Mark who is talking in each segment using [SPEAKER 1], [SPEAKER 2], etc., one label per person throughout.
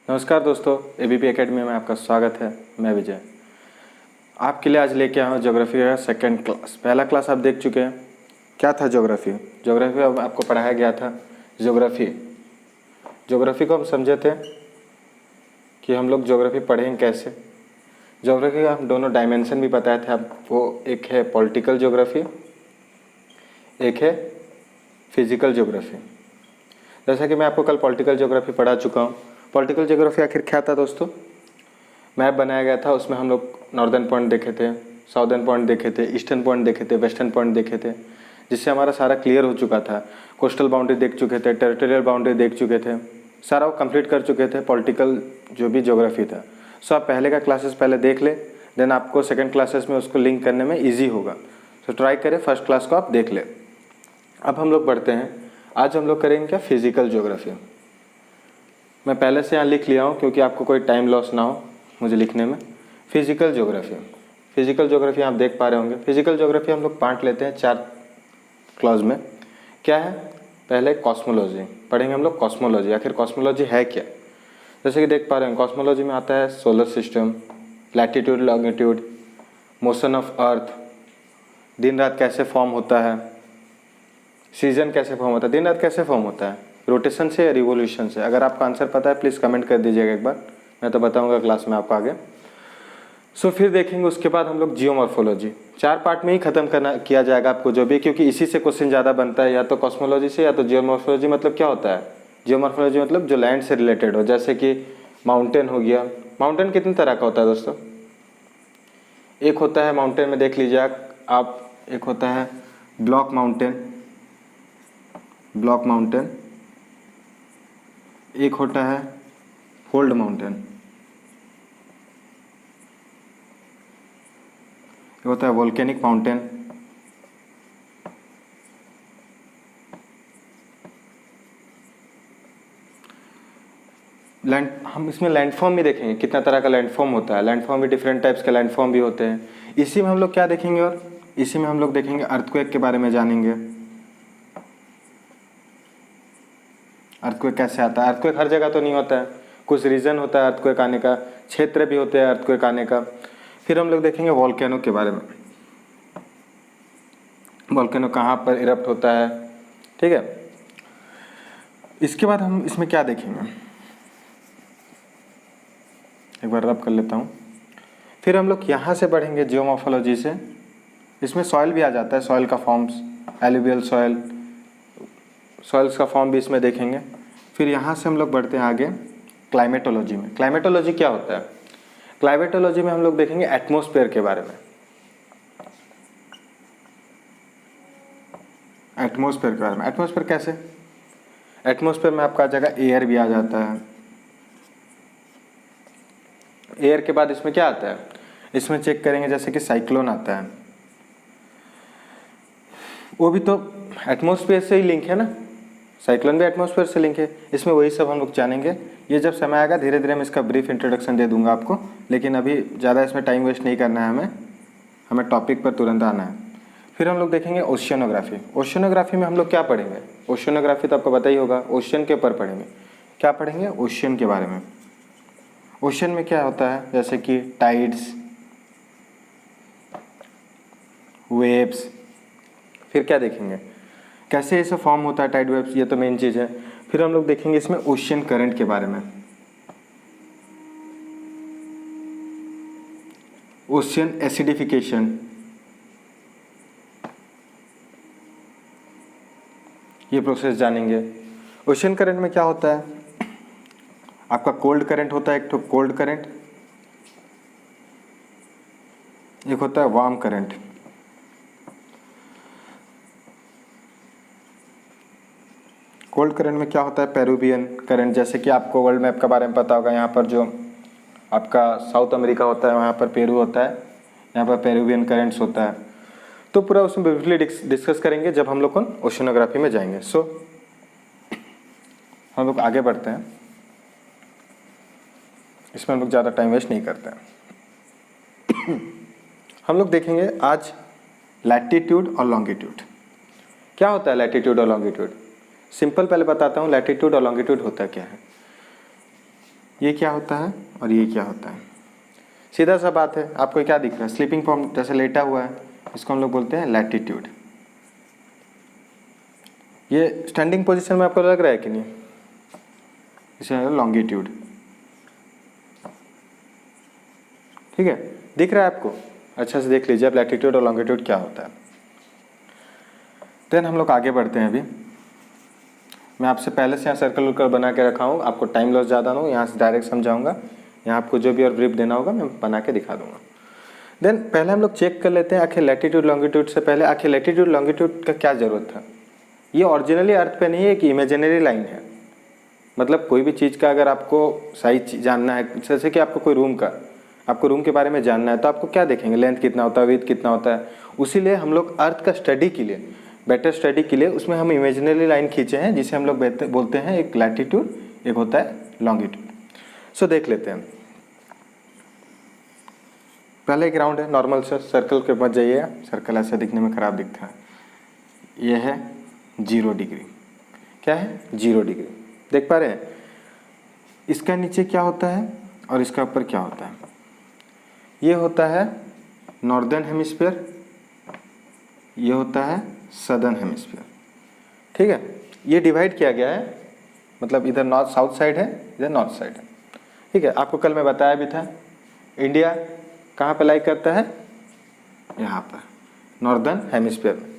[SPEAKER 1] नमस्कार दोस्तों, ABP academy में आपका स्वागत है। मैं विजय आपके लिए आज लेके आया हूँ ज्योग्राफी का सेकंड क्लास। पहला क्लास आप देख चुके हैं। क्या था ज्योग्राफी? ज्योग्राफी अब आपको पढ़ाया गया था। ज्योग्राफी को हम समझे थे कि हम लोग ज्योग्राफी पढ़ेंगे कैसे। ज्योग्राफी का हम दोनों डायमेंशन भी बताए थे आपको, एक है पॉलिटिकल ज्योग्राफी, एक है फिजिकल ज्योग्राफी। जैसा कि मैं आपको कल पॉलिटिकल ज्योग्राफी पढ़ा चुका हूँ। पॉलिटिकल ज्योग्राफी आखिर क्या था दोस्तों? मैप बनाया गया था, उसमें हम लोग नॉर्दर्न पॉइंट देखे थे, साउदर्न पॉइंट देखे थे, ईस्टर्न पॉइंट देखे थे, वेस्टर्न पॉइंट देखे थे, जिससे हमारा सारा क्लियर हो चुका था। कोस्टल बाउंड्री देख चुके थे, टेरिटोरियल बाउंड्री देख चुके थे, सारा वो कंप्लीट कर चुके थे पॉलिटिकल जो भी ज्योग्राफी था। सो आप पहले का क्लासेस पहले देख ले, देन आपको सेकेंड क्लासेस में उसको लिंक करने में ईजी होगा। सो ट्राई करें, फर्स्ट क्लास को आप देख ले। अब हम लोग बढ़ते हैं। आज हम लोग करेंगे क्या? Physical geography. मैं पहले से यहाँ लिख लिया हूँ क्योंकि आपको कोई टाइम लॉस ना हो मुझे लिखने में। फिजिकल ज्योग्राफी आप देख पा रहे होंगे। फिजिकल ज्योग्राफी हम लोग बांट लेते हैं 4 क्लॉज में। क्या है? पहले कॉस्मोलॉजी पढ़ेंगे हम लोग। कॉस्मोलॉजी, आखिर कॉस्मोलॉजी है क्या? जैसे कि देख पा रहे हैं, कॉस्मोलॉजी में आता है solar system, latitude longitude, motion of earth, दिन रात कैसे फॉर्म होता है, सीजन कैसे फॉर्म होता है, दिन रात कैसे फॉर्म होता है, रोटेशन से या रिवोल्यूशन से। अगर आपका आंसर पता है प्लीज़ कमेंट कर दीजिएगा एक बार, मैं तो बताऊंगा क्लास में आपको आगे। सो फिर देखेंगे उसके बाद हम लोग जियोमॉर्फोलॉजी। 4 पार्ट में ही खत्म किया जाएगा आपको जो भी, क्योंकि इसी से क्वेश्चन ज़्यादा बनता है, या तो कॉस्मोलॉजी से या तो जियोमॉर्फोलॉजी। मतलब क्या होता है जियोमॉर्फोलॉजी? मतलब जो लैंड से रिलेटेड हो, जैसे कि माउंटेन हो गया। माउंटेन कितने तरह का होता है दोस्तों? एक होता है माउंटेन में देख लीजिए आप, एक होता है ब्लॉक माउंटेन, एक होता है फोल्ड माउंटेन, एक होता है वोल्केनिक माउंटेन, लैंड। हम इसमें लैंडफॉर्म भी देखेंगे, कितना तरह का लैंडफॉर्म होता है। लैंडफॉर्म भी डिफरेंट टाइप्स के लैंडफॉर्म भी होते हैं। इसी में हम लोग क्या देखेंगे, और इसी में हम लोग देखेंगे अर्थक्वेक के बारे में जानेंगे। अर्थक्वेक कैसे आता है? अर्थक्वेक हर जगह तो नहीं होता है, कुछ रीजन होता है अर्थक्वेक आने का, क्षेत्र भी होते हैं अर्थक्वेक आने का। फिर हम लोग देखेंगे वॉल्केनो के बारे में, वॉल्केनो कहाँ पर इरप्ट होता है, ठीक है। इसके बाद हम इसमें क्या देखेंगे, एक बार रब कर लेता हूँ। फिर हम लोग यहाँ से बढ़ेंगे जियोमॉर्फोलॉजी से। इसमें सॉइल भी आ जाता है, सॉइल का फॉर्म्स, एलुवियल सॉइल, सॉइल्स का फॉर्म भी इसमें देखेंगे। फिर यहाँ से हम लोग बढ़ते हैं आगे क्लाइमेटोलॉजी में। क्लाइमेटोलॉजी क्या होता है? क्लाइमेटोलॉजी में हम लोग देखेंगे एटमॉस्फेयर के बारे में। एटमॉस्फेयर के बारे में, एटमॉस्फेयर कैसे? एटमॉस्फेयर में आपका आ जाएगा एयर भी आ जाता है। एयर के बाद इसमें क्या आता है? इसमें चेक करेंगे जैसे कि साइक्लोन आता है, वो भी तो एटमॉस्फेयर से ही लिंक है ना, साइक्लोन भी एटमॉस्फेयर से लिंक है। इसमें वही सब हम लोग जानेंगे। ये जब समय आएगा धीरे धीरे मैं इसका ब्रीफ इंट्रोडक्शन दे दूंगा आपको, लेकिन अभी ज़्यादा इसमें टाइम वेस्ट नहीं करना है हमें टॉपिक पर तुरंत आना है। फिर हम लोग देखेंगे ओशियनोग्राफी। ओशियनोग्राफी में हम लोग क्या पढ़ेंगे? ओशियनोग्राफी तो आपको पता ही होगा, ओशियन के ऊपर पढ़ेंगे। क्या पढ़ेंगे? ओशियन के बारे में। ओशियन में क्या होता है, जैसे कि टाइड्स, वेव्स। फिर क्या देखेंगे, कैसे इसे फॉर्म होता है टाइड वेव्स, ये तो मेन चीज़ है। फिर हम लोग देखेंगे इसमें ओशियन करंट के बारे में, ओशियन एसिडिफिकेशन, ये प्रोसेस जानेंगे। ओशियन करंट में क्या होता है? आपका कोल्ड करंट होता है, एक तो कोल्ड करंट, एक होता है वार्म करंट। कोल्ड करंट में क्या होता है? Peruvian current. जैसे कि आपको वर्ल्ड मैप के बारे में पता होगा, यहाँ पर जो आपका साउथ अमेरिका होता है वहाँ पर पेरू होता है, यहाँ पर पेरुवियन करंट्स होता है। तो पूरा उसमें ब्रीफली डिस्कस करेंगे जब हम लोग ओशियनोग्राफी में जाएंगे। सो हम लोग आगे बढ़ते हैं, इसमें हम लोग ज़्यादा टाइम वेस्ट नहीं करते हैं। हम लोग देखेंगे आज लैटिट्यूड और लॉन्गिट्यूड। क्या होता है लैटिट्यूड और लॉन्गिट्यूड? सिंपल पहले बताता हूँ लैटिट्यूड और लॉन्गिट्यूड होता क्या है। ये क्या होता है और ये क्या होता है। सीधा सा बात है, आपको क्या दिख रहा है, स्लीपिंग फॉर्म जैसे लेटा हुआ है, इसको हम लोग बोलते हैं लैटिट्यूड। ये स्टैंडिंग पोजीशन में आपको लग रहा है कि नहीं, इसे लॉन्गिट्यूड। ठीक है, दिख रहा है आपको, अच्छा से देख लीजिए आप लैटिट्यूड और लॉन्गिट्यूड क्या होता है। देन हम लोग आगे बढ़ते हैं। अभी मैं आपसे पहले से यहाँ सर्कल वर्कल बना के रखा हूँ, आपको टाइम लॉस ज़्यादा ना हो, यहाँ से डायरेक्ट समझाऊंगा, यहाँ आपको जो भी और ब्रीफ देना होगा मैं बना के दिखा दूंगा। देन पहले हम लोग चेक कर लेते हैं आखिर लैटिट्यूड लॉन्गिट्यूड से पहले आखिर लैटिट्यूड लॉन्गिट्यूड का क्या ज़रूरत था। ये ओरिजिनली अर्थ पे नहीं है कि इमेजिनरी लाइन है। मतलब कोई भी चीज़ का अगर आपको सही जानना है, जैसे कि आपको कोई रूम का, आपको रूम के बारे में जानना है तो आपको क्या देखेंगे, लेंथ कितना होता है, विड्थ कितना होता है। उसीलिए हम लोग अर्थ का स्टडी के लिए, बेटर स्टडी के लिए उसमें हम इमेजिनरी लाइन खींचे हैं, जिसे हम लोग बोलते हैं एक लैटिट्यूड, एक होता है लॉन्गिट्यूड। सो देख लेते हैं। पहले एक राउंड है नॉर्मल से, सर्कल के मत जाइए, सर्कल ऐसे दिखने में ख़राब दिखता है। ये है 0 डिग्री, क्या है 0 डिग्री, देख पा रहे हैं। इसका नीचे क्या होता है और इसका ऊपर क्या होता है। ये होता है नॉर्दर्न हेमिस्फीयर, ये होता है सदर्न हेमिस्फीयर। ठीक है, ये डिवाइड किया गया है, मतलब इधर नॉर्थ साउथ साइड है, इधर नॉर्थ साइड है। ठीक है, आपको कल मैं बताया भी था इंडिया कहाँ पे लाई करता है, यहाँ पर नॉर्दर्न हेमिस्फीयर में।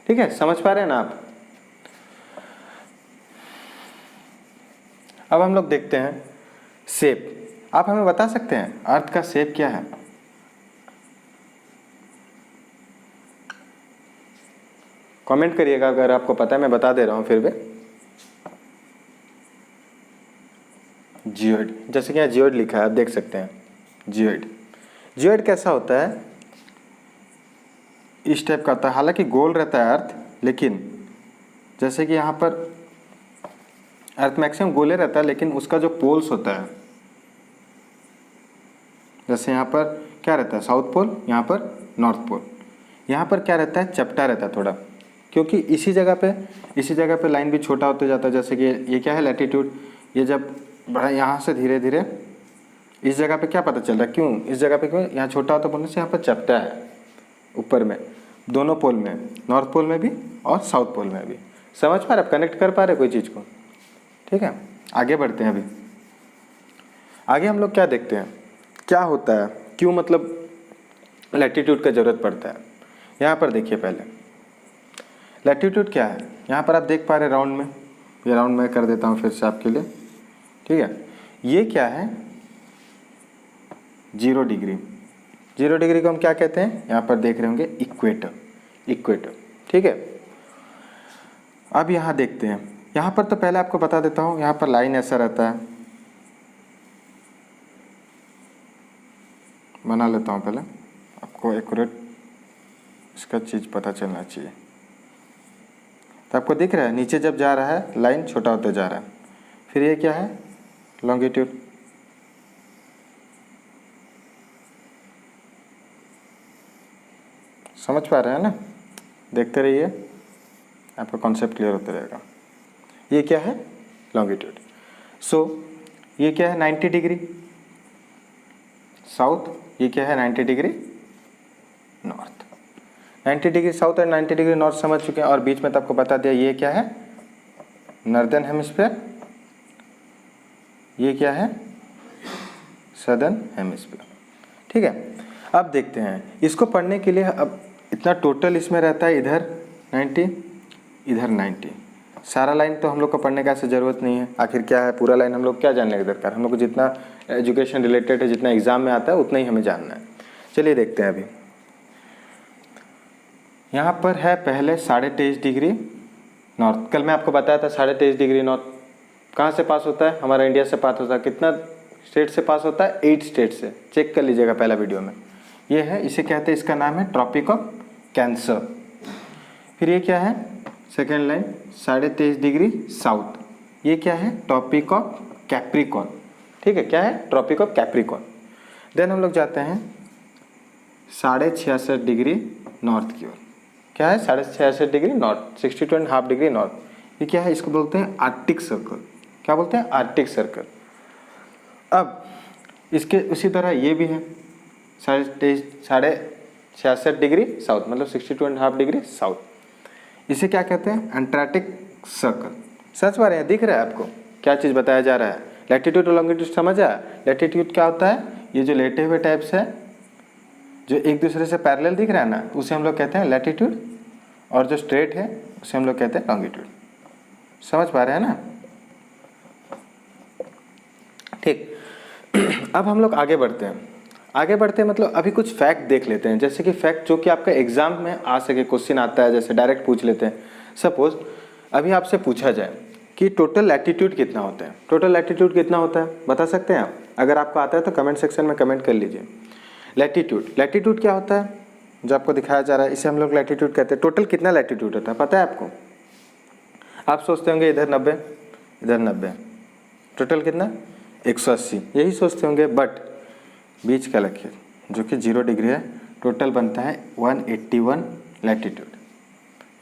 [SPEAKER 1] ठीक है, समझ पा रहे हैं ना आप। अब हम लोग देखते हैं शेप। आप हमें बता सकते हैं अर्थ का शेप क्या है। कमेंट करिएगा अगर आपको पता है, मैं बता दे रहा हूँ फिर भी। जियोइड, जैसे कि यहाँ जियोइड लिखा है, आप देख सकते हैं जियोइड। जियोइड कैसा होता है, इस टाइप का होता है, हालांकि गोल रहता है अर्थ, लेकिन जैसे कि यहाँ पर अर्थ मैक्सिमम गोले रहता है, लेकिन उसका जो पोल्स होता है, जैसे यहाँ पर क्या रहता है साउथ पोल, यहाँ पर नॉर्थ पोल, यहाँ पर क्या रहता है चपटा रहता है थोड़ा, क्योंकि इसी जगह पे लाइन भी छोटा होते जाता है। जैसे कि ये क्या है लैटिट्यूड, ये जब बढ़ा यहाँ से धीरे धीरे इस जगह पे क्या पता चल रहा है, क्यों इस जगह पे, क्यों यहाँ छोटा होता बोलने से यहाँ पर चपटा है ऊपर में, दोनों पोल में, नॉर्थ पोल में भी और साउथ पोल में भी। समझ पा रहे, आप कनेक्ट कर पा रहे कोई चीज़ को। ठीक है, आगे बढ़ते हैं। अभी आगे हम लोग क्या देखते हैं, क्या होता है, क्यों मतलब लैटिट्यूड का ज़रूरत पड़ता है। यहाँ पर देखिए पहले लैटिट्यूड क्या है, यहाँ पर आप देख पा रहे राउंड में, ये राउंड मैं कर देता हूँ फिर से आपके लिए। ठीक है, ये क्या है 0 डिग्री। 0 डिग्री को हम क्या कहते हैं, यहाँ पर देख रहे होंगे इक्वेटर, इक्वेटर। ठीक है, अब यहाँ देखते हैं, यहाँ पर तो पहले आपको बता देता हूँ, यहाँ पर लाइन ऐसा रहता है, बना लेता हूँ पहले, आपको एक्यूरेट इसका चीज़ पता चलना चाहिए। तो आपको दिख रहा है नीचे जब जा रहा है लाइन छोटा होते जा रहा है। फिर ये क्या है लॉन्गिट्यूड, समझ पा रहे हैं ना, देखते रहिए आपका कॉन्सेप्ट क्लियर होता रहेगा। ये क्या है लॉन्गिट्यूड। सो ये क्या है 90 डिग्री साउथ, ये क्या है 90 डिग्री नॉर्थ। 90 डिग्री साउथ और 90 डिग्री नॉर्थ समझ चुके हैं, और बीच में तो आपको बता दिया ये क्या है नॉर्दर्न हेमिस्फीयर, ये क्या है सदर्न हेमिस्फीयर। ठीक है, अब देखते हैं इसको पढ़ने के लिए। अब इतना टोटल इसमें रहता है, इधर 90 इधर 90, सारा लाइन तो हम लोग को पढ़ने का ऐसे ज़रूरत नहीं है। आखिर क्या है पूरा लाइन हम लोग क्या जानने की दरकार, हम लोग को जितना एजुकेशन रिलेटेड है, जितना एग्जाम में आता है उतना ही हमें जानना है। चलिए देखते हैं। अभी यहाँ पर है पहले 23.5 डिग्री नॉर्थ। कल मैं आपको बताया था 23.5 डिग्री नॉर्थ कहाँ से पास होता है, हमारा इंडिया से पास होता है। कितना स्टेट से पास होता है, 8 स्टेट से, चेक कर लीजिएगा पहला वीडियो में। ये है, इसे कहते हैं, इसका नाम है ट्रॉपिक ऑफ कैंसर। फिर ये क्या है सेकेंड लाइन 23.5 डिग्री साउथ, ये क्या है ट्रॉपिक ऑफ कैप्रिकॉर्न। ठीक है, क्या है ट्रॉपिक ऑफ कैप्रिकॉर्न। देन हम लोग जाते हैं 66.5 डिग्री नॉर्थ की ओर, क्या है 66.5 डिग्री नॉर्थ, 62.5 डिग्री नॉर्थ। ये क्या है, इसको बोलते हैं आर्कटिक सर्कल। क्या बोलते हैं आर्कटिक सर्कल। अब इसके उसी तरह ये भी है 66.5 डिग्री साउथ, मतलब 62.5 डिग्री साउथ। इसे क्या कहते हैं? Antarctic circle. समझ पा रहे हैं? दिख रहा है आपको क्या चीज़ बताया जा रहा है? लैटिट्यूड और लॉन्गिट्यूड समझ आया? लैटिट्यूड क्या होता है? ये जो लेटे हुए टाइप्स है जो एक दूसरे से पैरेलल दिख रहा है ना, उसे हम लोग कहते हैं लैटिट्यूड, और जो स्ट्रेट है उसे हम लोग कहते हैं लॉन्गिट्यूड। समझ पा रहे हैं ना? ठीक। अब हम लोग आगे बढ़ते हैं। आगे बढ़ते हैं मतलब अभी कुछ फैक्ट देख लेते हैं, जैसे कि फैक्ट जो कि आपका एग्जाम में आ सके, क्वेश्चन आता है जैसे डायरेक्ट पूछ लेते हैं। सपोज अभी आपसे पूछा जाए कि टोटल लैटिट्यूड कितना होता है, टोटल लैटिट्यूड कितना होता है बता सकते हैं आप? अगर आपको आता है तो कमेंट सेक्शन में कमेंट कर लीजिए। लैटिट्यूड, लैटिट्यूड क्या होता है जो आपको दिखाया जा रहा है, इसे हम लोग लैटिट्यूड कहते हैं। टोटल कितना लैटिट्यूड होता है पता है आपको? आप सोचते होंगे इधर 90 इधर 90, टोटल कितना? 180, यही सोचते होंगे, बट बीच का लकीर जो कि 0 डिग्री है, टोटल बनता है 181 लैटिट्यूड।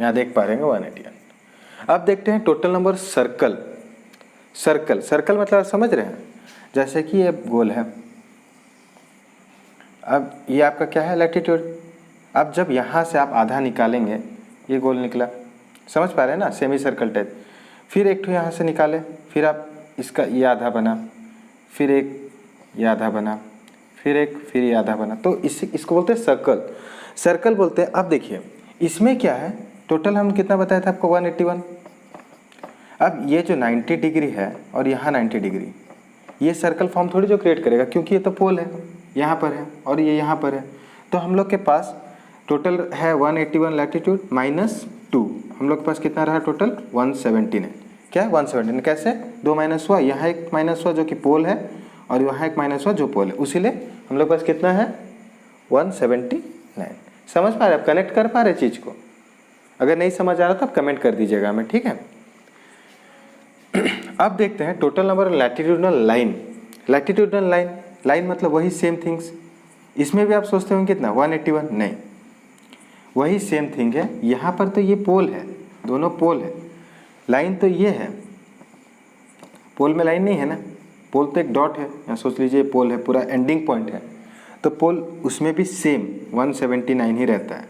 [SPEAKER 1] यहाँ देख पा रहे हैं 181। अब देखते हैं total number circle. Circle, circle मतलब समझ रहे हैं? जैसे कि ये गोल है, अब ये आपका क्या है? लैटिट्यूड। अब जब यहाँ से आप आधा निकालेंगे, ये गोल निकला, समझ पा रहे हैं ना? Semi circle type. फिर एक ठो यहाँ से निकाले, फिर आप इसका ये आधा बना, फिर एक ये आधा बना, फिर एक, फिर ये आधा बना, तो इसको बोलते हैं सर्कल। सर्कल बोलते हैं। अब देखिए इसमें क्या है, टोटल हम कितना बताया था आपको? 181। अब ये जो 90 डिग्री है और यहाँ 90 डिग्री, ये सर्कल फॉर्म थोड़ी जो क्रिएट करेगा, क्योंकि ये तो पोल है, यहाँ पर है और ये यहाँ पर है। तो हम लोग के पास टोटल है 181 लैटिट्यूड माइनस 2, हम लोग के पास कितना रहा टोटल? 179। क्या है? 179। कैसे? 2 माइनस हुआ, यहाँ एक माइनस हुआ जो कि पोल है, और वहाँ एक माइनस हुआ जो पोल है, उसीलिए हम लोग के पास कितना है? 179। समझ पा रहे? आप कनेक्ट कर पा रहे चीज़ को? अगर नहीं समझ आ रहा तो आप कमेंट कर दीजिएगा हमें, ठीक है? अब देखते हैं total number latitudinal line. Latitudinal line, line मतलब वही सेम थिंग्स। इसमें भी आप सोचते होंगे कितना? 181। नहीं, वही सेम थिंग है। यहाँ पर तो ये पोल है, दोनों पोल है, लाइन तो ये है, पोल में लाइन नहीं है ना, पोल तो एक डॉट है, यहाँ सोच लीजिए पोल है, पूरा एंडिंग पॉइंट है, तो पोल उसमें भी सेम 179 ही रहता है।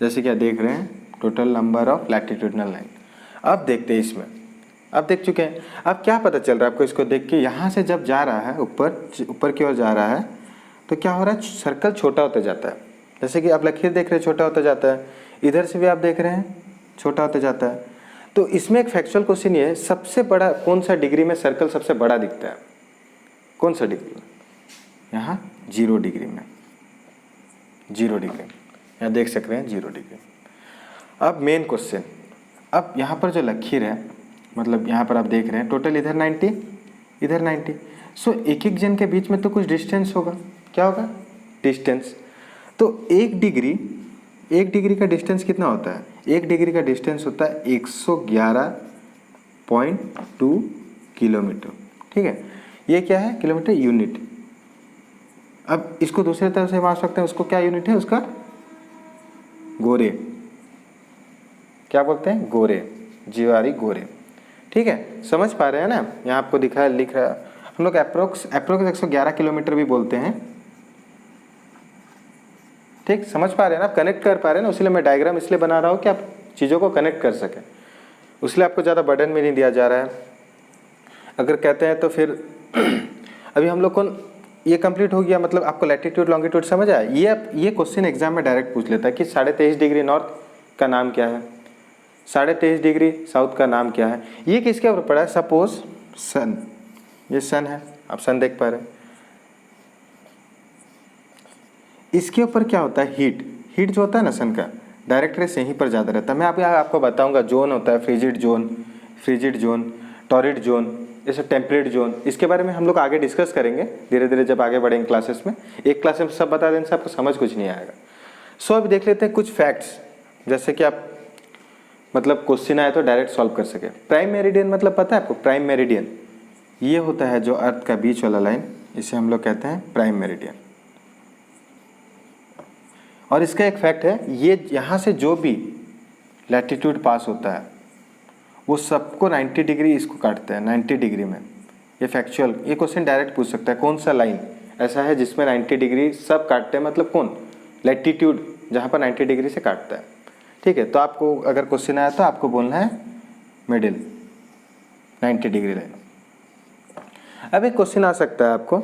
[SPEAKER 1] जैसे कि आप देख रहे हैं total number of latitudinal line. अब देखते हैं इसमें, अब देख चुके हैं। अब क्या पता चल रहा है आपको इसको देख के? यहाँ से जब जा रहा है ऊपर की ओर जा रहा है, तो क्या हो रहा है? सर्कल छोटा होता जाता है। जैसे कि आप लकीर देख रहे हैं छोटा होता जाता है, इधर से भी आप देख रहे हैं छोटा होता जाता है। तो इसमें एक फैक्चुअल क्वेश्चन ये है, सबसे बड़ा कौन सा डिग्री में सर्कल सबसे बड़ा दिखता है? कौन सा डिग्री में? यहाँ 0 डिग्री में, 0 डिग्री में, यहाँ देख सक रहे हैं 0 डिग्री। अब मेन क्वेश्चन, अब यहाँ पर जो लकीर है, मतलब यहाँ पर आप देख रहे हैं टोटल इधर 90 इधर 90, सो एक एक जन के बीच में तो कुछ डिस्टेंस होगा। क्या होगा? डिस्टेंस। तो 1 डिग्री का डिस्टेंस कितना होता है? 1 डिग्री का डिस्टेंस होता है 111.2 किलोमीटर, ठीक है? ये क्या है? Kilometre unit. अब इसको दूसरे तरह से मान सकते हैं, उसको क्या यूनिट है उसका? गोरे। क्या बोलते हैं? गोरे, जीवारी गोरे, ठीक है? समझ पा रहे हैं ना? यहाँ आपको दिखा है, लिख रहा है, हम लोग अप्रोक्स 111 किलोमीटर भी बोलते हैं, ठीक? समझ पा रहे हैं ना? आप कनेक्ट कर पा रहे हैं ना? इसलिए मैं डायग्राम इसलिए बना रहा हूँ कि आप चीज़ों को कनेक्ट कर सकें, इसलिए आपको ज़्यादा बर्डन भी नहीं दिया जा रहा है। अगर कहते हैं तो फिर अभी हम लोग को ये कंप्लीट हो गया, मतलब आपको लैटिट्यूड लॉन्गिट्यूड समझ आया? ये क्वेश्चन एग्जाम में डायरेक्ट पूछ लेता है कि 23.5 डिग्री नॉर्थ का नाम क्या है, 23.5 डिग्री साउथ का नाम क्या है। ये किसके ऊपर पड़ा है? सपोज सन, ये सन है, आप सन देख पा रहे हैं, इसके ऊपर क्या होता है? हीट। हीट जो होता है ना सन का, डायरेक्ट रेस यहीं पर ज़्यादा रहता है। मैं आपको बताऊंगा, जोन होता है, फ्रिजिड जोन, टॉरिड जोन, जैसे टेम्परेट जोन, इसके बारे में हम लोग आगे डिस्कस करेंगे धीरे धीरे जब आगे बढ़ेंगे क्लासेस में। एक क्लास में सब बता देने से आपको समझ कुछ नहीं आएगा। सो अब देख लेते हैं कुछ फैक्ट्स, जैसे कि आप मतलब क्वेश्चन आए तो डायरेक्ट सॉल्व कर सके। प्राइम मेरिडियन मतलब पता है आपको? प्राइम मेरिडियन ये होता है जो अर्थ का बीच वाला लाइन, इसे हम लोग कहते हैं प्राइम मेरिडियन। और इसका एक फैक्ट है, ये यहाँ से जो भी लैटिट्यूड पास होता है वो सबको 90 डिग्री इसको काटते हैं, 90 डिग्री में ये फैक्चुअल, ये क्वेश्चन डायरेक्ट पूछ सकता है कौन सा लाइन ऐसा है जिसमें 90 डिग्री सब काटते हैं, मतलब कौन लैटिट्यूड जहाँ पर 90 डिग्री से काटता है। ठीक है, तो आपको अगर क्वेश्चन आया तो आपको बोलना है मिडिल 90 डिग्री लाइन। अब एक क्वेश्चन आ सकता है आपको,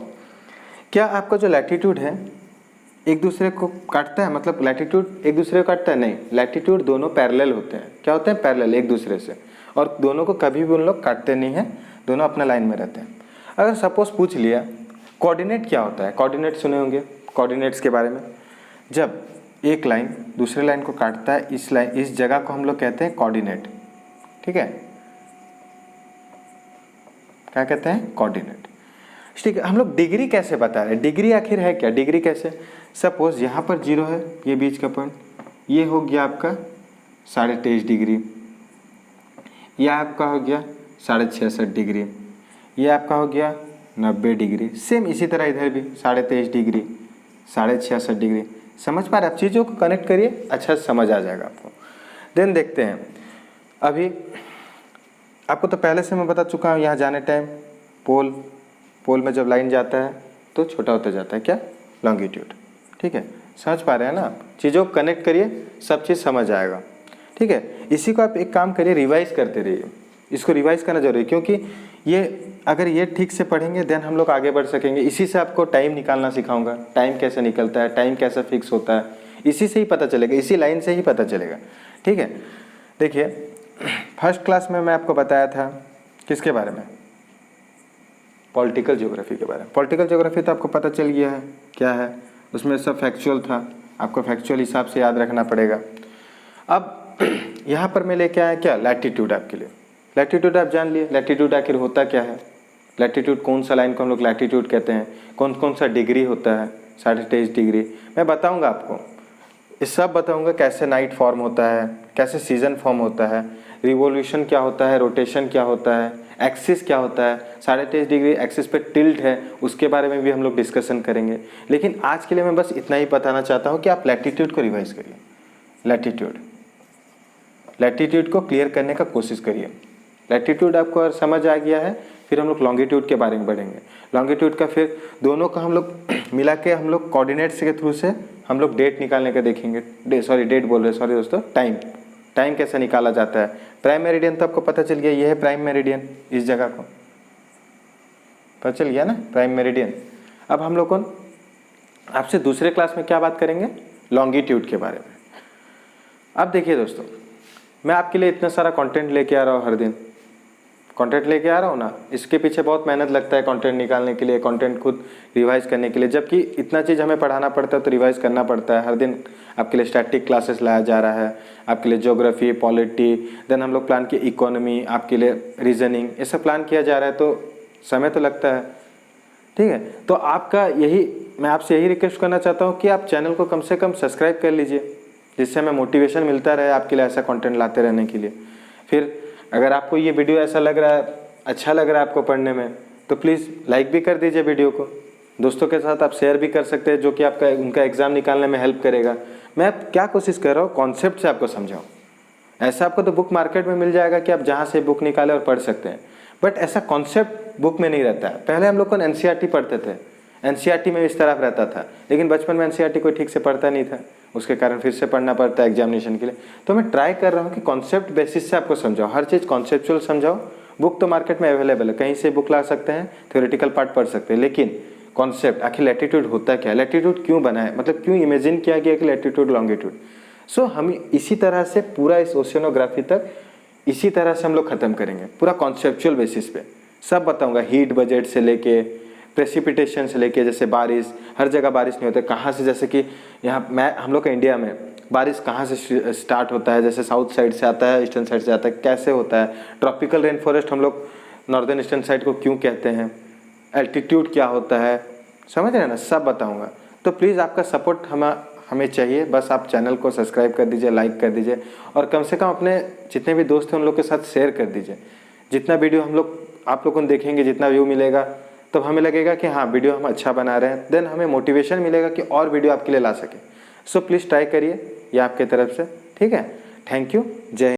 [SPEAKER 1] क्या आपका जो लैटिट्यूड है एक दूसरे को काटता है, मतलब लैटिट्यूड एक दूसरे को काटता है? नहीं, लैटिट्यूड दोनों पैरेलल होते हैं। क्या होते हैं? पैरेलल, एक दूसरे से, और दोनों को कभी भी उन लोग काटते नहीं हैं, दोनों अपना लाइन में रहते हैं। अगर सपोज पूछ लिया कोऑर्डिनेट क्या होता है, कोऑर्डिनेट सुने होंगे कोऑर्डिनेट्स के बारे में। जब एक लाइन दूसरे लाइन को काटता है, इस जगह को हम लोग कहते हैं कोऑर्डिनेट। ठीक है, क्या कहते हैं? कोऑर्डिनेट। ठीक है, हम लोग डिग्री कैसे बता रहे हैं? डिग्री आखिर है क्या? डिग्री कैसे? सपोज यहाँ पर 0 है, ये बीच का पॉइंट, ये हो गया आपका 23.5 डिग्री, ये आपका हो गया 66.5 डिग्री, ये आपका हो गया 90 डिग्री। सेम इसी तरह इधर भी 23.5 डिग्री, 66.5 डिग्री। समझ पा रहे? आप चीज़ों को कनेक्ट करिए, अच्छा समझ आ जाएगा आपको। देन देखते हैं, अभी आपको तो पहले से मैं बता चुका हूँ, यहाँ जाने टाइम पोल में जब लाइन जाता है तो छोटा होता जाता है, क्या? लॉन्गिट्यूड। ठीक है, समझ पा रहे हैं ना आप? चीज़ों को कनेक्ट करिए, सब चीज़ समझ आएगा। ठीक है, इसी को आप एक काम करिए, रिवाइज करते रहिए। इसको रिवाइज करना जरूरी है, क्योंकि ये अगर ये ठीक से पढ़ेंगे देन हम लोग आगे बढ़ सकेंगे। इसी से आपको टाइम निकालना सिखाऊंगा, टाइम कैसे निकलता है, टाइम कैसे फिक्स होता है, इसी से ही पता चलेगा, इसी लाइन से ही पता चलेगा। ठीक है, देखिए फर्स्ट क्लास में मैं आपको बताया था किसके बारे में? पॉलिटिकल ज्योग्राफी के बारे में। पॉलिटिकल ज्योग्राफी तो आपको पता चल गया है क्या है, उसमें सब फैक्चुअल था, आपको फैक्चुअल हिसाब से याद रखना पड़ेगा। अब यहाँ पर मैं लेके आया क्या? लैटिट्यूड आपके लिए। लैटिट्यूड आप जान लिए, लैटिट्यूड आखिर होता क्या है, लैटिट्यूड कौन सा लाइन को हम लोग लैटिट्यूड कहते हैं, कौन कौन सा डिग्री होता है, 23.5 डिग्री मैं बताऊंगा आपको। ये सब बताऊंगा, कैसे नाइट फॉर्म होता है, कैसे सीजन फॉर्म होता है, रिवोल्यूशन क्या होता है, रोटेशन क्या होता है, एक्सिस क्या होता है, 23.5 डिग्री एक्सिस पे टिल्ट है, उसके बारे में भी हम लोग डिस्कशन करेंगे। लेकिन आज के लिए मैं बस इतना ही बताना चाहता हूँ कि आप लैटिट्यूड को रिवाइज करिए, लैटिट्यूड को क्लियर करने का कोशिश करिए। लैटिट्यूड आपको अगर समझ आ गया है, फिर हम लोग लॉन्गिट्यूड के बारे में बढ़ेंगे। लॉन्गिट्यूड का फिर दोनों का हम लोग मिला के हम लोग कोऑर्डिनेट्स के थ्रू से हम लोग डेट निकालने का देखेंगे। डेट बोल रहे, सॉरी दोस्तों, टाइम कैसे निकाला जाता है। प्राइम मेरिडियन तो आपको पता चल गया, ये है प्राइम मेरिडियन, इस जगह को पता चल गया ना, प्राइम मेरिडियन। अब हम लोग कौन आपसे दूसरे क्लास में क्या बात करेंगे? लॉन्गिट्यूड के बारे में। अब देखिए दोस्तों, मैं आपके लिए इतना सारा कंटेंट लेके आ रहा हूँ, हर दिन कंटेंट लेके आ रहा हूँ ना, इसके पीछे बहुत मेहनत लगता है कंटेंट निकालने के लिए, कंटेंट खुद रिवाइज करने के लिए। जबकि इतना चीज़ हमें पढ़ाना पड़ता है तो रिवाइज करना पड़ता है। हर दिन आपके लिए स्टैटिक क्लासेस लाया जा रहा है, आपके लिए ज्योग्राफी, पॉलिटी, देन हम लोग प्लान किए इकोनॉमी, आपके लिए रीजनिंग, ये सब प्लान किया जा रहा है, तो समय तो लगता है। ठीक है, तो आपका मैं आपसे यही रिक्वेस्ट करना चाहता हूँ कि आप चैनल को कम से कम सब्सक्राइब कर लीजिए, जिससे हमें मोटिवेशन मिलता रहे आपके लिए ऐसा कंटेंट लाते रहने के लिए। फिर अगर आपको ये वीडियो ऐसा लग रहा है, अच्छा लग रहा है आपको पढ़ने में, तो प्लीज़ लाइक भी कर दीजिए वीडियो को। दोस्तों के साथ आप शेयर भी कर सकते हैं, जो कि आपका उनका एग्ज़ाम निकालने में हेल्प करेगा। मैं क्या कोशिश कर रहा हूँ, कॉन्सेप्ट से आपको समझाऊँ। ऐसा आपको तो बुक मार्केट में मिल जाएगा कि आप जहाँ से बुक निकालें और पढ़ सकते हैं, बट ऐसा कॉन्सेप्ट बुक में नहीं रहता है। पहले हम लोग को NCERT पढ़ते थे, NCERT में इस तरफ रहता था, लेकिन बचपन में NCERT कोई ठीक से पढ़ता नहीं था, उसके कारण फिर से पढ़ना पड़ता है एग्जामिनेशन के लिए। तो मैं ट्राई कर रहा हूँ कि कॉन्सेप्ट बेसिस से आपको समझाओ, हर चीज़ कॉन्सेप्चुअल समझाओ। बुक तो मार्केट में अवेलेबल है, कहीं से बुक ला सकते हैं, थ्योरेटिकल पार्ट पढ़ सकते हैं, लेकिन कॉन्सेप्ट आखिर लैटिट्यूड होता क्या है, लैटिट्यूड क्यों बना है, मतलब क्यों इमेजिन किया गया कि लैटिट्यूड लॉन्गिट्यूड। सो हम इसी तरह से पूरा इस ओशियनोग्राफी तक इसी तरह से हम लोग ख़त्म करेंगे, पूरा कॉन्सेप्चुअल बेसिस पे सब बताऊँगा। हीट बजट से लेके प्रेसिपिटेशन से लेके, जैसे बारिश, हर जगह बारिश नहीं होता, कहाँ से, जैसे कि यहाँ हम लोग का इंडिया में बारिश कहाँ से स्टार्ट होता है, जैसे साउथ साइड से आता है, ईस्टर्न साइड से आता है, कैसे होता है। ट्रॉपिकल रेन फॉरेस्ट हम लोग नॉर्दर्न ईस्टर्न साइड को क्यों कहते हैं, एल्टीट्यूड क्या होता है, समझ रहे हैं ना, सब बताऊँगा। तो प्लीज़ आपका सपोर्ट हमें चाहिए, बस आप चैनल को सब्सक्राइब कर दीजिए, लाइक कर दीजिए, और कम से कम अपने जितने भी दोस्त हैं उन लोग के साथ शेयर कर दीजिए। जितना वीडियो आप लोगों को देखेंगे, जितना व्यू मिलेगा, तब हमें लगेगा कि हाँ वीडियो हम अच्छा बना रहे हैं, देन हमें मोटिवेशन मिलेगा कि और वीडियो आपके लिए ला सके। सो प्लीज़ ट्राई करिए, ये आपके तरफ से, ठीक है। थैंक यू, जय हिंद।